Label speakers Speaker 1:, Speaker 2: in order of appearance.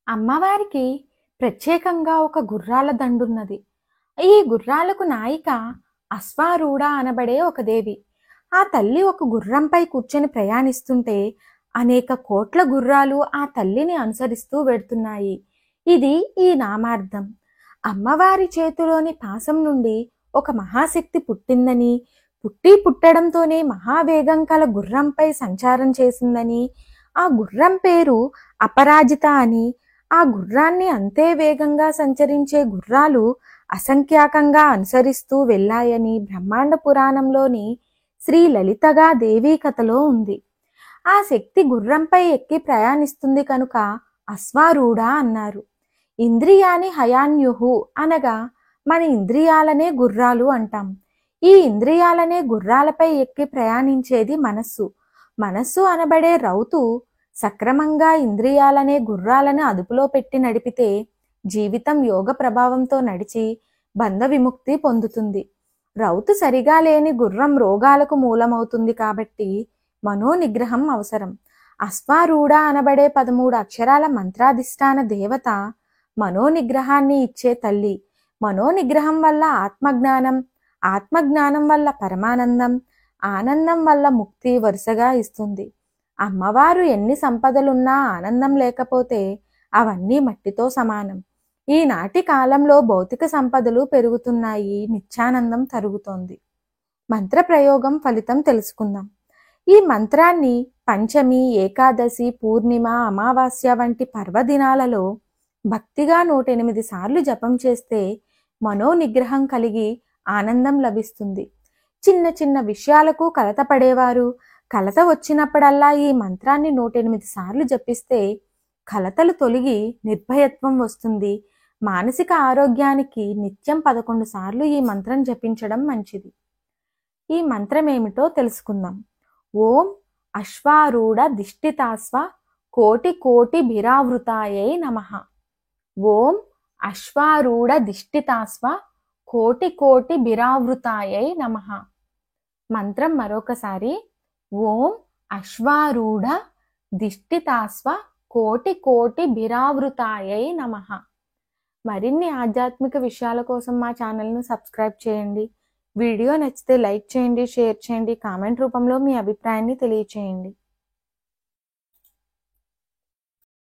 Speaker 1: అమ్మవారికి ప్రత్యేకంగా ఒక గుర్రాల దండున్నది. ఈ గుర్రాలకు నాయిక అశ్వారూఢ అనబడే ఒక దేవి. ఆ తల్లి ఒక గుర్రంపై కూర్చొని ప్రయాణిస్తుంటే అనేక కోట్ల గుర్రాలు ఆ తల్లిని అనుసరిస్తూ వెడుతున్నాయి. ఇది ఈ నామార్థం. అమ్మవారి చేతిలోని పాశం నుండి ఒక మహాశక్తి పుట్టిందని, పుట్టడంతోనే మహావేగం కల గుర్రంపై సంచారం చేసిందని, ఆ గుర్రం పేరు అపరాజిత అని, ఆ గుర్రాన్ని అంతే వేగంగా సంచరించే గుర్రాలు అసంఖ్యాకంగా అనుసరిస్తూ వెళ్ళాయని బ్రహ్మాండ పురాణంలోని శ్రీ లలితగా దేవీ కథలో ఉంది. ఆ శక్తి గుర్రంపై ఎక్కి ప్రయాణిస్తుంది కనుక అశ్వారూఢ అన్నారు. ఇంద్రియాని హయాన్యుహు అనగా మన ఇంద్రియాలనే గుర్రాలు అంటాం. ఈ ఇంద్రియాలనే గుర్రాలపై ఎక్కి ప్రయాణించేది మనస్సు. మనస్సు అనబడే రౌతు సక్రమంగా ఇంద్రియాలనే గుర్రాలను అదుపులో పెట్టి నడిపితే జీవితం యోగ ప్రభావంతో నడిచి బంధ విముక్తి పొందుతుంది. రౌతు సరిగా లేని గుర్రం రోగాలకు మూలమవుతుంది కాబట్టి మనోనిగ్రహం అవసరం. అశ్వారూఢ అనబడే 13 అక్షరాల మంత్రాధిష్టాన దేవత మనోనిగ్రహాన్ని ఇచ్చే తల్లి. మనోనిగ్రహం వల్ల ఆత్మజ్ఞానం, ఆత్మజ్ఞానం వల్ల పరమానందం, ఆనందం వల్ల ముక్తి వరుసగా ఇస్తుంది. అమ్మవారు ఎన్ని సంపదలున్నా ఆనందం లేకపోతే అవన్నీ మట్టితో సమానం. ఈనాటి కాలంలో భౌతిక సంపదలు పెరుగుతున్నాయి, నిత్యానందం తరుగుతోంది. మంత్ర ప్రయోగం ఫలితం తెలుసుకుందాం. ఈ మంత్రాన్ని పంచమి, ఏకాదశి, పూర్ణిమ, అమావాస్య వంటి పర్వదినాలలో భక్తిగా 108 సార్లు జపం చేస్తే మనోనిగ్రహం కలిగి ఆనందం లభిస్తుంది. చిన్న చిన్న విషయాలకు కలత పడేవారు కలత వచ్చినప్పుడల్లా ఈ మంత్రాన్ని 108 సార్లు జపిస్తే కలతలు తొలగి నిర్భయత్వం వస్తుంది. మానసిక ఆరోగ్యానికి నిత్యం 11 సార్లు ఈ మంత్రం జపించడం మంచిది. ఈ మంత్రం ఏమిటో తెలుసుకుందాం. ఓం అశ్వారూఢ దిష్టితాస్వ కోటి కోటి భిరావృతాయై నమః. ఓం అశ్వారూఢ దిష్టితాస్వ కోటి కోటి భిరావృతాయై నమః. మంత్రం మరొకసారి. ఓం అశ్వారూఢ దిష్టితాస్వ కోటి కోటి భిరావృతాయై నమః. మరిన్ని ఆధ్యాత్మిక విషయాల కోసం మా ఛానల్ను సబ్స్క్రైబ్ చేయండి. వీడియో నచ్చితే లైక్ చేయండి, షేర్ చేయండి, కామెంట్ రూపంలో మీ అభిప్రాయాన్ని తెలియచేయండి.